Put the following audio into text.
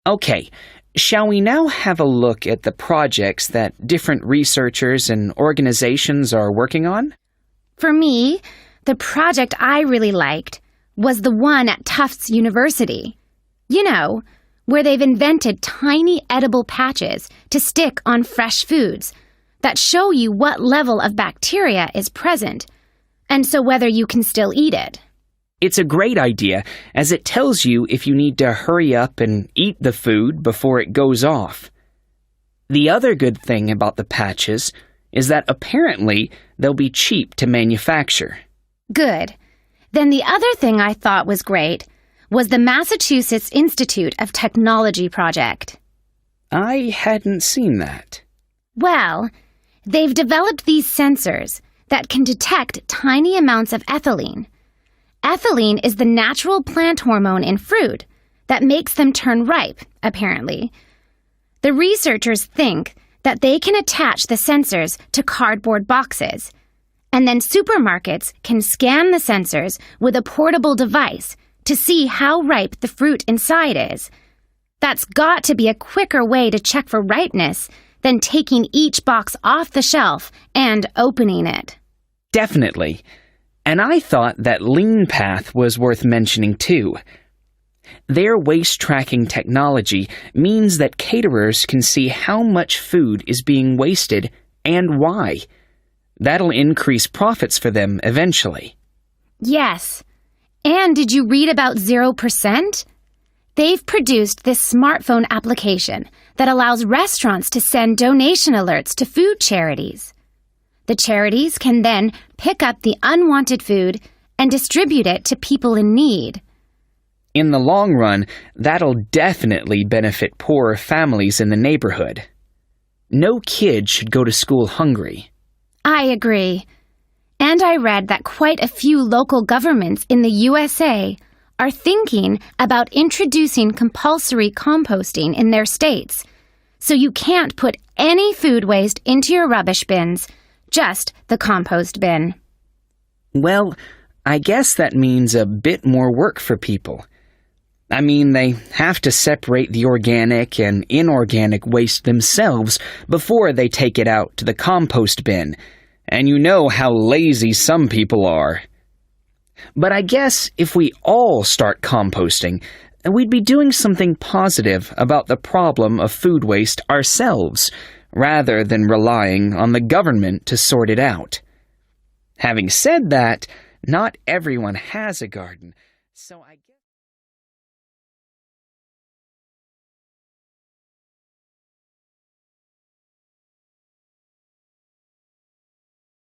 Okay, shall we now have a look at the projects that different researchers and organizations are working on? For me, the project I really liked was the one at Tufts University. You know, where they've invented tiny edible patches to stick on fresh foods that show you what level of bacteria is present, and so whether you can still eat it. It's a great idea, as it tells you if you need to hurry up and eat the food before it goes off. The other good thing about the patches is that apparently they'll be cheap to manufacture. Good. Then the other thing I thought was great was the Massachusetts Institute of Technology project. I hadn't seen that. Well, they've developed these sensors that can detect tiny amounts of ethylene. Ethylene is the natural plant hormone in fruit that makes them turn ripe, apparently. The researchers think that they can attach the sensors to cardboard boxes, and then supermarkets can scan the sensors with a portable device to see how ripe the fruit inside is. That's got to be a quicker way to check for ripeness than taking each box off the shelf and opening it. Definitely. And I thought that Lean Path was worth mentioning too. Their waste tracking technology means that caterers can see how much food is being wasted and why. That'll increase profits for them eventually. Yes. And did you read about 0%? They've produced this smartphone application that allows restaurants to send donation alerts to food charities. The charities can then pick up the unwanted food and distribute it to people in need. In the long run, that'll definitely benefit poorer families in the neighborhood. No kid should go to school hungry. I agree. And I read that quite a few local governments in the USA are thinking about introducing compulsory composting in their states. So you can't put any food waste into your rubbish bins, just the compost bin. Well, I guess that means a bit more work for people. I mean, they have to separate the organic and inorganic waste themselves before they take it out to the compost bin. And you know how lazy some people are. But I guess if we all start composting, we'd be doing something positive about the problem of food waste ourselves, rather than relying on the government to sort it out. Having said that, not everyone has a garden, so I guess